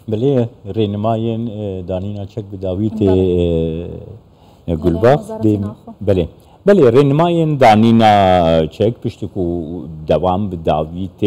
بله رینماین دانینا چک بداویت گلباخ بله رینماین دانینا چک پشتکو دوام بداویت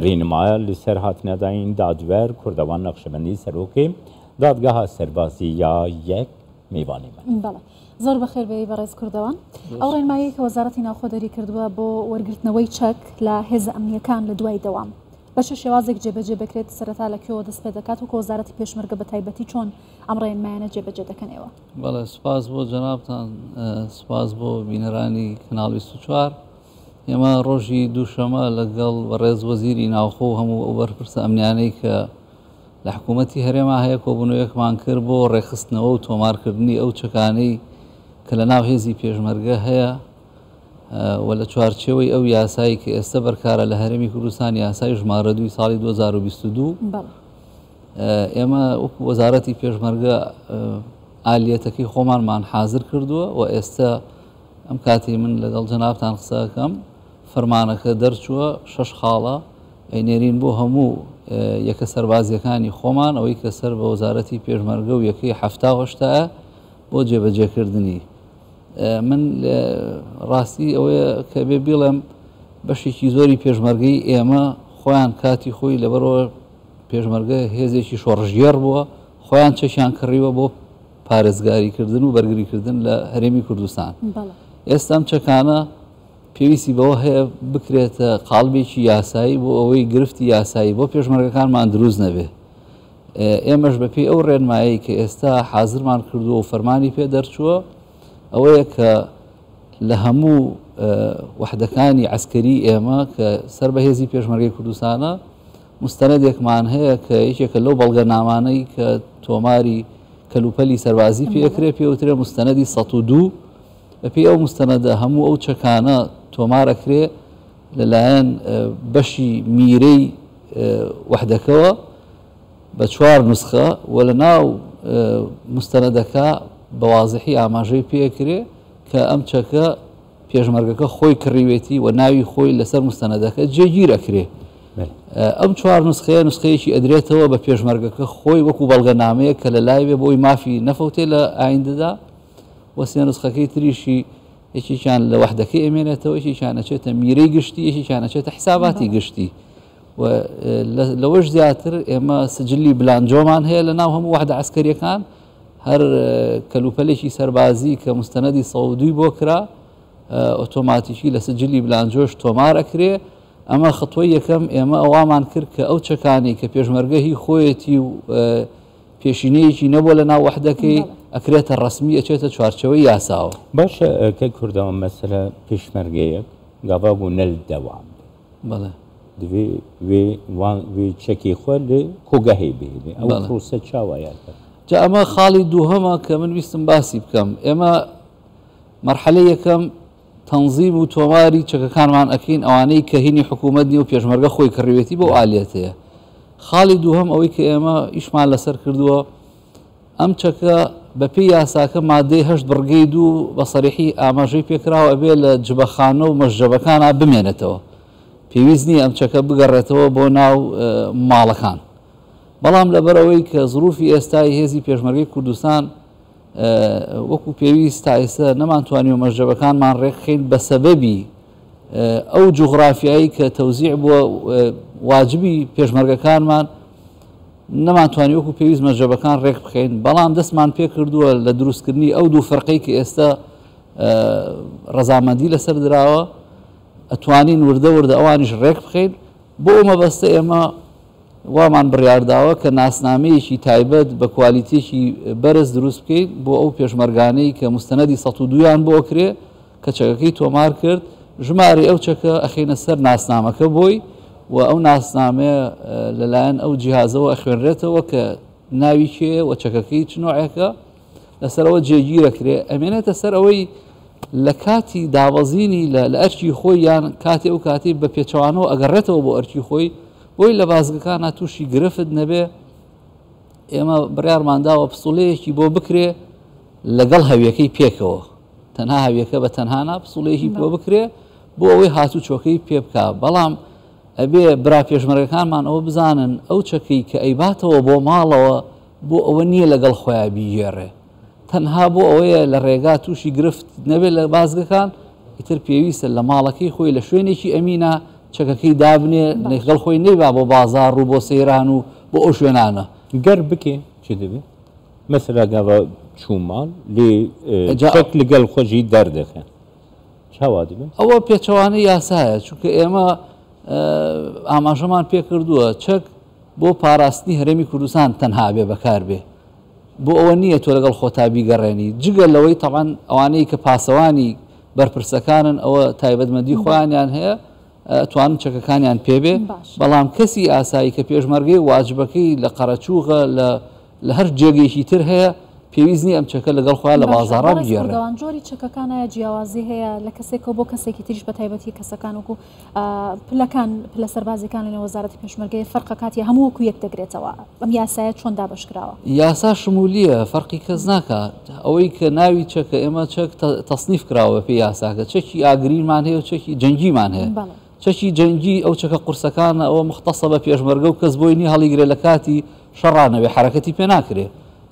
رینمای لسر هاتنه داین دادور کردوان نقشبندی سروکی دادگاه سربازی یا یک میوانی من. بله. زۆر بەخێر بێ بەڕێز کوردەوان ئەو ڕێنمایی کە وەزارەتی ناوخۆدەری کردووە بۆ وەرگرتنەوەی چەک لە هێزە ئەمنیەکان لە دوای دەوام بەشە شێوازێک جێبەجێ بکرێت سەرەتا لە کێوە دەست پێ دەکات و کە وەزارەتی پێشمەرگە بە تایبەتی چۆن ئەم ڕێنمایانە جێبەجێ دەکەنەوە. بەڵێ سپاس بۆ جەنابتان سپاس بۆ بینەرانی کەناڵ 24 ئێمە ڕۆژی دووشەمە لەگەڵ ڕێز وەزیری ناوخۆ هەموو ئەو بەرپرسە ئەمنیانەی کە لە حکوومەتی هەرێما هەیە کۆبوونەوەیەکمان کرد بۆ ڕێخستنەوە و تۆمارکردنی ئەو چەکانەی کە لە ناو هێزی پێشمەرگە هەیە و لە چوارچێوەی ئەو یاسایی کە ئێستا بەرکارە لە هەرێمی کوردستان یاسای ژمارە 2 ساڵی 2022 ئێمە وەکو وەزارەتی پێشمەرگە ئالیەتەکەی خۆمانمان حازر کردووە و ئێستا ئەم کاتی من لەگەڵ جەنابتان قسەکەم فەرمانەکە دەرچووە 6 خاڵە ئەینێرین بۆ هەموو یەکە سەربازیەکانی خۆمان ئەوەی کە سەر بە وەزارەتی پێشمەرگە و یەکەی 78 بۆ جێبەجێکردنی من ڕاستی ئەوەیە کە بێ بڵێم بەشێکی زۆری پێشمەرگەی ئێمە خۆیان کاتی خۆی لەبەرەوە پێشمەرگە هێزێکی شۆڕژێر بووە خۆیان چەشیان کڕیوە بۆ پارێزگاریکردن و بەرگریکردن لە هەرێمی کوردستان ئێستا ئەم چەکانە پێویستی بەوە هەیە بکرێتە قاڵبێکی یاسایی بۆ ئەوەی گرفتی یاسایی بۆ پێشمەرگەکانمان دروست نەبێ ئێمەش بەپێی ئەو ڕێنمایی کە ئێستا حازرمان کردووە و فەرمانی پێ دەرچووە ئەوەیە کە لە هەموو وحدەکانی عسکەری ئێمە کە سەر بە هێزی پێشمەرگەی کوردستانە مستەنەدێکمان هەیە کە یەکێکە لەو بەڵگەنامانەی کە تۆماری کەلوپەلی سەربازی پێکرێ پێوترێ مستەنەدی 102 بەپێی ئەو مستەنەدە هەموو ئەو چەکانە تۆمارەکرێ لەلایەن بەشی میرەی وحدەکەوە بە 4 نسخە و لە ناو مستەنەدەکە بەوازحی ئاماژەی پێکرێ کە ئەم چەکە پێشمەرگەکە خۆی کڕیوێتی و ناوی خۆی لەسەر مستەنەدەکە جێگیرەکرێ ئەم 4 نسخەیە نسخەیەکی ئەدرێتەوە بە پێشمەرگەکە خۆی وەکو بەڵگەنامەیە کە لە لای بێ بۆی مافی نەفەوتێ لە ئایندەدا و سێ نسخەکەی تریشی یەکێکیان لە وحدەکەی ئەمێنێتەوە یەکێکیان ئەچێتە میرەی گشتی یەکێکیان ئەچێتە حساباتی گشتی و لەوەش زیاتر ئێمە سجلی بلانجۆمان هەیە لە ناو هەموو وحدە عسکەریەکان هەر کەلوپەلێکی سەربازی کە مستەنەدی 102 بۆ کرا ئۆتۆماتیکی لە سجلی بلانجۆش تۆمارەکرێ ئەمە خطوەی یەکەم ئێمە ئەوامان کرد کە ئەو چەکانی کە پێشمەرگە هی خۆیەتی و پێشینەیەکی نەبووە لە ناو وحدەکەی ئەکرێتە ڕسمی ئەچێتە چوارچەوەی یاساوە باشە کە کوردەوە مەسەلە پێشمەرگەیەک گاوا بوو نەل دەوام بەڵێ دوێ وێ چەکی خۆ لە کۆگەهەی بێنێ ئەو پرۆسە چاوایە جا ئەمە خاڵی دووهەمە کە من ویستم باسی بکەم ئێمە مەرحەلەی یەکەم تەنزیم و تۆماری چەکەکانمان ئەکەین ئەوانەی کە هینی حکوومەت نی و پێشمەرگە خۆی کڕیوێتی بۆ ئالێتەیە خاڵی دووهەم ئەوەی کە ئێمە ئیشمان لەسەر کردووە ئەم چەکە بەپێی یاساکە مادەی 8 بڕگەی 2 بە سەریحی ئاماژەی پێکراوە ئەبێ لە جبەخانە و مەشجەبەکانە بمێنێتەوە پێویست نییە ئەم چەکە بگەڕێتەوە بۆ ناو ماڵەکان بەڵام لەبەرەوەی کە زروفی ئێستای هێزی پێشمەرگەی کوردستان وەکو پێویست تا ئێستا نەمانتوانی و مەشجەبەکانمان ڕێکخین بە سەبەبی ئەو جوغرافیایی کە تەوزیع بووە واجبی پێشمەرگەکانمان نەمانتوانی وەکو پێویست مەشجەبەکان ڕێک بخەین بەڵام دەستمان پێ کردووە لە دروستکردنی ئەو دوو فەرقەی کە ئێستا ڕەزامەندی لەسەر دراوە ئەتوانین وردە وردە ئەوانیش ڕێک بخەین بۆ ئەمەبەستە ئێمە وامان بڕیارداوە کە ناسنامەیەکی تایبەت بە کوالیتێکی بەرز دروست بکەین بۆ ئەو پێشمەرگانەی کە مستەنەدی 102یان بۆ کرێ کە چەکەکەی تۆمار کرد ژمارە ئەو چەکە ئەخینە سەر ناسنامەکە بۆی و ئەو ناسنامەیە لەلایەن ئەو جیهازەوە ئەخوێنرێتەوە کە ناوی کێ و چەکەکەی چ نوعێکە لەسەرەوە جێگیرەکرێ ئەمێنێتە سەر ئەوەی لە کاتی داوەزینی لە ئەرکی خۆی یان کاتی ئەو کاتی بە پێچەوانەوە ئەگەڕێتەوە بۆ ئەرکی خۆی بۆی لە بازگەکانە تووشی گرفت نەبێ ئێمە بڕیارمانداوە پسوڵەیەکی بۆ بکرێ لەگەڵ هەویەکەی پێکەوە تەنها هەویەکە بە تەنهانا پسوڵەیەکی بۆ بکرێ بۆ ئەوەی هاتوو چۆکەی پێ بکە بەڵام ئەبێ برا پێشمەرگەکانمان ئەوە بزانن ئەو چەکەی کە ئەیباتەوە بۆ ماڵەوە بۆ ئەوە نییە لەگەڵ خۆیان بیگێڕێ، تەنها بۆ ئەوەیە لە ڕێگا تووشی گرفت نەبێت لە بازگەکان، ئیتر پێویستە لە ماڵەکەی خۆی لە شوێنێکی ئەمینە چەکەکەی دابنێ لەگەڵ خۆی نەیبا بۆ بازار و بۆ سەیران و بۆ ئەو شوێنانە گەر بکێ چ دەبێت مەسەلا گاوە چووماڵ لێ چەک لەگەڵ خۆشی دەردەخێن چاوا دەبێت؟ ئەوە پێچەوانەی یاسایە، چونکە ئێمە ئاماژەمان پێ کردووە چەک بۆ پاراستنی هەرێمی کوردستان تەنها بێ بەکار بێ، بۆ ئەوە نییە تۆ لەگەڵ خۆتابی گەڕێنی جگە لەوەی تەعاان ئەوانەی کە پاسەوانی بەرپرسەکانن ئەوە تایبەتمەندی خۆیانیان هەیە توانن چەکەکانیان پێبێ، بەڵام کەسی ئاسایی کە پێشمەرگەی واجبەکەی لە قەرەچووغە لە هەر جێگەیشی تر هەیە پێویستنی ئەم چەکە لەگەڵ خۆیان لە بازاڕا بگێڕێ. جۆری چەکەکانە جیاوازی هەیە لە کەسێکەوە بۆ کەسێکی تریش بە تایبەتی کەسەکان وکو پلەکان پلە سەربازەکان لە وەزارەتی پێشمەرگەی فەرقە کاتی هەموو وەکو یەک دەگرێتەوە، ئەم یاسایە چۆن دابەشکراوە؟ یاسا شمولیە فەرقی کەس ناکات، ئەوەی کە ناوی چەکە ئێمە چەک تەصنیف کراوە پێ یاساکە، چەکی ئاگریمان هەیە و چەکی جەنگیمان هەیە. چەکی جەنگی ئەو چەکە قورسەکانە ئەوە مختصە بە پێشمەرگە و کەس بۆی نی هەڵیگرێ لە کاتی شەڕانەوێ حرەکەتی پێ ناکرێ.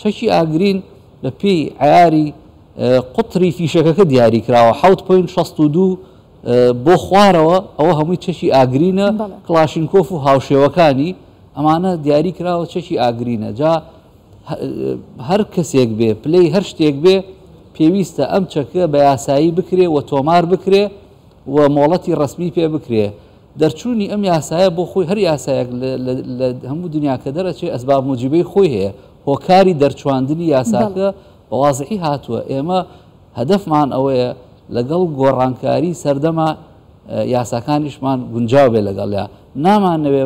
چەکی ئاگرین بە پێی عیاری قوتری فیشەکەکە دیاری کراوە 7.62 بۆ خوارەوە، ئەوە هەمووی چەکی ئاگرینە، کلاشینکۆف و هاوشێوەکانی ئەمانە دیاری کراوە چەکی ئاگرینە. جا هەر کەسێک بێ پلەی هەر شتێک بێ پێویستە ئەم چەکە بە یاسایی بکرێ و تۆمار بکرێ و مۆڵەتی ڕسمی پێ بکرێ. دەرچوونی ئەم یاسایە بۆ خۆی هەر یاسایەک لە هەموو دنیا کە دەرەچێ ئەسباب موجبەی خۆی هەیە، هۆکاری دەرچواندنی یاساکە بەوازحی هاتووە. ئێمە هەدەفمان ئەوەیە لەگەڵ گۆڕانکاری سەردەما یاساکانیشمان گونجاو بێ لەگەڵیا، نامانەوێ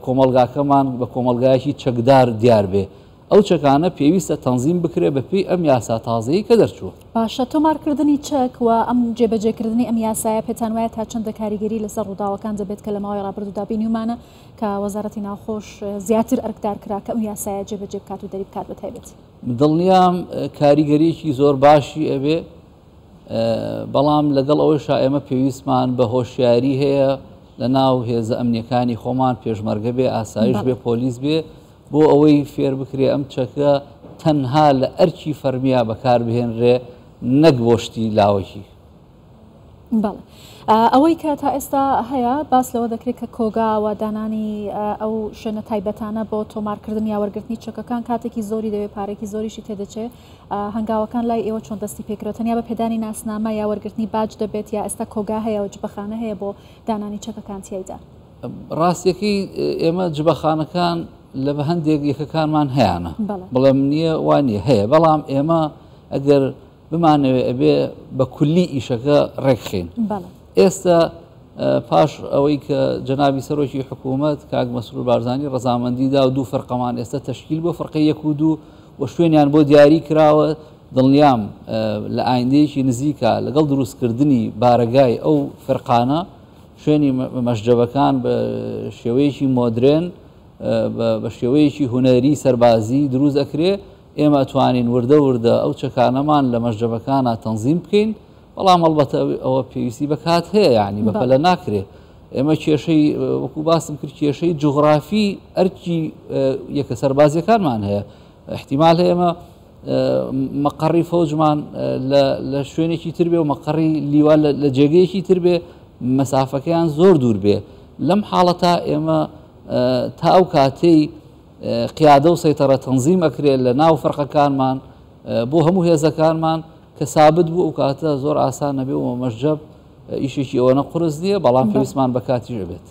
کۆمەلگاکەمان بە کۆمەلگایەکی چەکدار دیار بێ، ئەو چەکانە پێویستە تەنزیم بکرێ بە پێی ئەم یاسا تازەیی کە دەرچووە. باشە تۆمارکردنی چەک و ئەم جێبەجێکردنی ئەم یاسایە پێتان وایە تا چەندە کاریگەری لەسەر ڕووداوەکان دەبێت کە لە ماوەی ڕابردوودا بینیمانە کە وەزارەتی ناوخۆش زیاتر ئەرکدار کرا کە ئەم یاسایە جێبەجێ بکات و دەری بکات بە تایبەتی. دڵنیام کاریگەریەکی زۆر باشی ئەبێ، بەڵام لەگەڵ ئەوەیشا ئێمە پێویستمان بە هۆشیاری هەیە لە ناو هێزە ئەمنیەکانی خۆمان، پێشمەرگە بێ، ئاسایش بێ، پۆلیس بێ، بۆ ئەوەی فێر بکرێ ئەم چەکە تەنها لە ئەرکی فەرمیە بەکاربهێنرێ نەک بۆ شتی لاوەکی. بەڵێ ئەوەی کە تا ئێستا هەیە باس لەوە دەکرێت کە کۆگاوە دانانی ئەو شوێنە تایبەتانە بۆ تۆمارکردن یا وەرگرتنی چەکەکان کاتێکی زۆری دەوێت پارێکی زۆریشی تێدەچێت، هەنگاوەکان لای ئێوە چۆن دەستی پێکرێت تەنیا بە پێدانی ناسنامە یا وەرگرتنی باج دەبێت یا ئێستا کۆگا هەیە و جبەخانە هەیە بۆ دانانی چەکەکان تیایدا؟ ڕاستیەکەی ئێمە جبەخانەکان لە بە هەندێک یەکەکانمان هەیەە، بەڵام نییە وانە هەیە، بەڵام ئێمە ئەگەر بمانەوێت ئەبێ بە کولی ئیشەکە ڕێکخین. ئێستا پاش ئەوەی کە جەنابی سەرۆکی حکوومەت کاک مەسرور بارزانی ڕەزامەندیدا و دوو فەرقەمان ئێستا تەشکیل بۆ فەرقەی 1 و 2 و شوێنیان بۆ دیاری کراوە، دڵنیام لە ئایندەیەکی نزیکە لەگەڵ دروستکردنی بارەگای ئەو فەرقانە شوێنی مەشجەبەکان بە شێوەیەکی مۆدرێن بە شێوەیەکی هونەری سەربازی دروست ئەکرێ، ئێمە توانین وردە وردە ئەو چەکانەمان لە مەشجەبەکانە تەنزیم بکەین، بەڵام هەڵبەتە ئەوە پێویستی بەکات هەیە، یعنی بەپەلە ناکرێ. ئێمە کێشەی وەکو باسم کرد کێشەی جوغرافی ئەرکی یەکە سەربازیەکانمان هەیە، احتیمال هەیە ئێمە مەقەڕی فەوجمان لە شوێنێکی تر بێ و مەقەڕی لیوا لە جێگەیەکی تر بێ، مەسافەکەیان زۆر دوور بێ. لەم حاڵەتە ئێمە تا ئەو کاتەی قیادە و سەیتەرە تەنزیم ئەکرێت لە ناو فەرقەکانمان بۆ هەموو هێزەکانمان کە سابت بوو ئەو کاتە زۆر ئاسان نەبێ و مەشجەب ئیشێکی ئەوەنە قورس نییە، بەڵام پێویستمان بە کاتیژ بێت.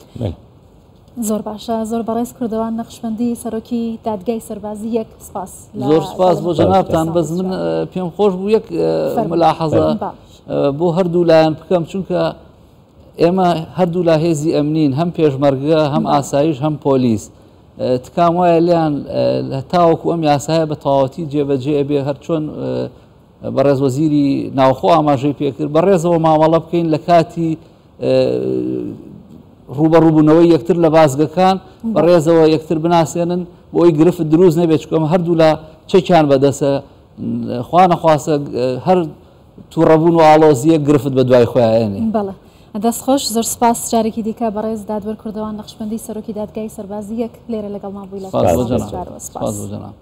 زۆر باشە، زۆر بەڕێز کردەوە نەخشبەندی سەرۆکی دادگای سەربازی یەک سپاس. زۆر سپاس بۆ جەنابتان، بەس من پێم خۆش بوو یەک ملاحەزە بۆ هەردوو لایەن بکەم، چونکە ئێمە هەردوو لا هێزی ئەمنین، هەم پێشمەرگە، هەم ئاسایش، هەم پۆلیس. تکام وایە لیان تاوەکو ئەم یاسایە بە تەواوەتی جێبەجێ ئەبێ، هەر چۆن بەڕێز وەزیری ناوخۆ ئاماژەی پێکرد بەڕێزەوە مامەڵە بکەین لە کاتی ڕوبەڕووبوونەوەی یەکتر لە بازگەکان، بەڕێزەوە یەکتر بناسێنن بۆی گرفت دروست نەبێت، چکەم هەردوو لە چەکیان بەدەسە، خوا نەخواسە هەر تووڕەبوون و ئاڵۆزیە گرفت بە دوای خۆیانێ. بەڵێ دەستخۆش زۆر سپاس جارێکی دیکە بەڕێز دادوەر کوردەوان نەخشبەندی سەرۆکی دادگای سەربازیەک لێرە لەگەڵ مابووی لە سپاس بۆ جەناب.